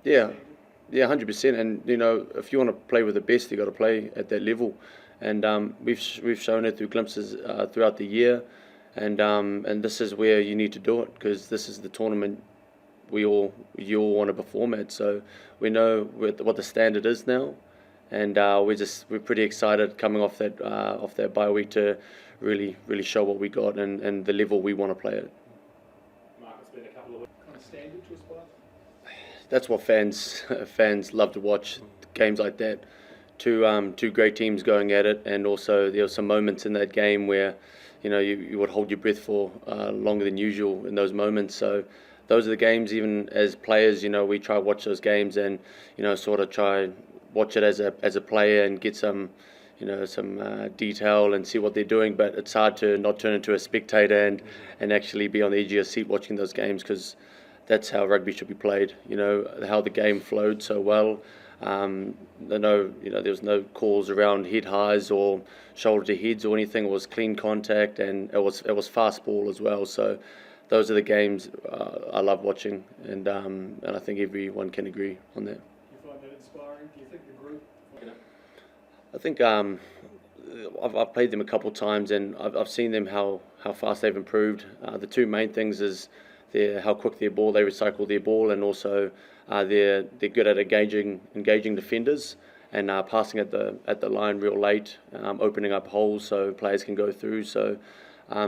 Yeah, yeah, 100%. And if you want to play with the best, you got to play at that level. And we've shown it through glimpses throughout the year. And this is where you need to do it, because this is the tournament you all want to perform at. So we know what the standard is now, and we're pretty excited coming off that bye week to really show what we got and the level we want to play at. Mark, it's been a couple of kind of standard to aspire. That's what fans love to watch, games like that. Two great teams going at it, and also there were some moments in that game where you would hold your breath for longer than usual in those moments. So those are the games, even as players, we try to watch those games and sort of try watch it as a player and get some detail and see what they're doing. But it's hard to not turn into a spectator and actually be on the edge of your seat watching those games, because that's how rugby should be played. How the game flowed so well. There was no calls around head highs or shoulder to heads or anything. It was clean contact, and it was fast ball as well. So those are the games I love watching, and I think everyone can agree on that. Do you find that inspiring? Do you think the group? I think I've played them a couple of times, and I've seen them how fast they've improved. The two main things is how quick they recycle their ball, and also they're good at engaging defenders and passing at the line real late, opening up holes so players can go through. So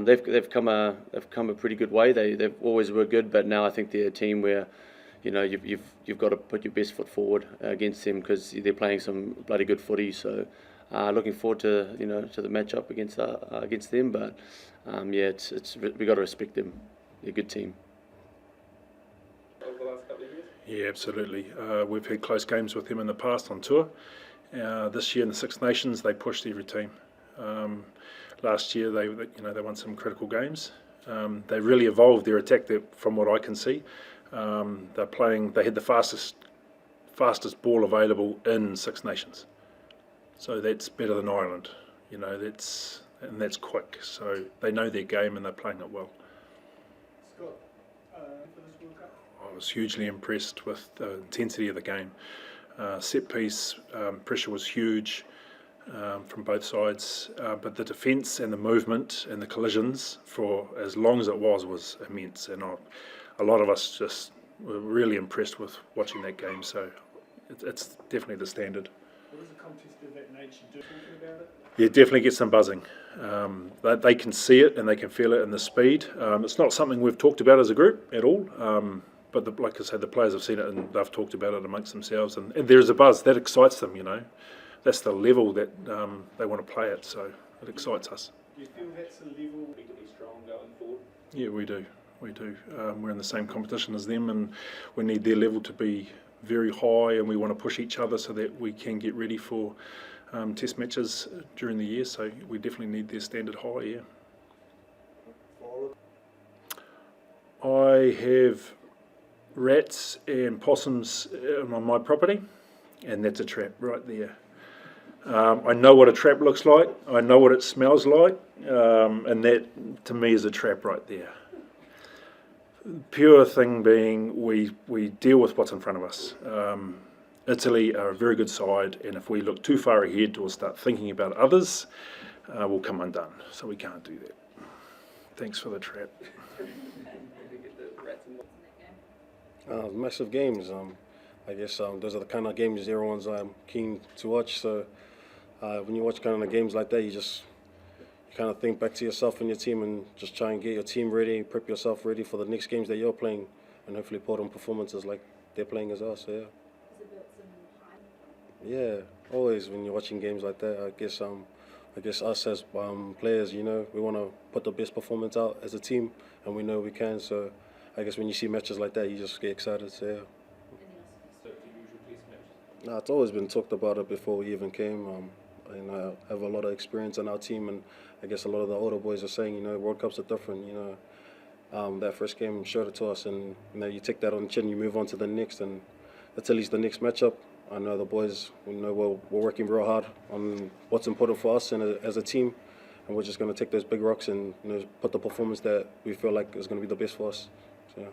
they've come a pretty good way. They've always were good, but now I think they're a team where you've got to put your best foot forward against them, because they're playing some bloody good footy. So looking forward to the matchup against them. But we got to respect them. They're a good team. Over the last couple of years? Yeah, absolutely. We've had close games with them in the past on tour. This year in the Six Nations, they pushed every team. Last year, they won some critical games. They really evolved their attack, from what I can see. They had the fastest ball available in Six Nations. So that's better than Ireland. That's quick. So they know their game and they're playing it well. Scott, for this World Cup? I was hugely impressed with the intensity of the game. Set piece pressure was huge from both sides, but the defence and the movement and the collisions for as long as it was immense, and a lot of us just were really impressed with watching that game. So it's definitely the standard. What does a contest of that nature do? Talking about it? Yeah, definitely get some buzzing. They can see it and they can feel it in the speed. It's not something we've talked about as a group at all. But like I said, the players have seen it and they've talked about it amongst themselves, and there's a buzz that excites them. That's the level that they want to play at, so it excites us. Do you feel that's a level to be strong going forward? Yeah, we do. We're in the same competition as them, and we need their level to be very high, and we want to push each other so that we can get ready for test matches during the year. So we definitely need their standard high. Yeah. I have rats and possums on my property, and that's a trap right there. I know what a trap looks like, I know what it smells like, and that to me is a trap right there. Pure thing being, we deal with what's in front of us. Italy are a very good side, and if we look too far ahead or start thinking about others, we'll come undone, so we can't do that. Thanks for the trap. Massive games. I guess those are the kind of games everyone's keen to watch. So when you watch kind of games like that, you kind of think back to yourself and your team and just try and get your team ready, prep yourself ready for the next games that you're playing, and hopefully put on performances like they're playing as us. So yeah, always when you're watching games like that, I guess us as players, we want to put the best performance out as a team, and we know we can. So I guess when you see matches like that, you just get excited. So yeah. Nah, it's always been talked about it before we even came. And I have a lot of experience on our team, and I guess a lot of the older boys are saying, World Cups are different. That first game showed it to us, and you take that on the chin, you move on to the next, and that's at least the next matchup. I know the boys, we're working real hard on what's important for us and as a team, and we're just going to take those big rocks and put the performance that we feel like is going to be the best for us. So, yeah.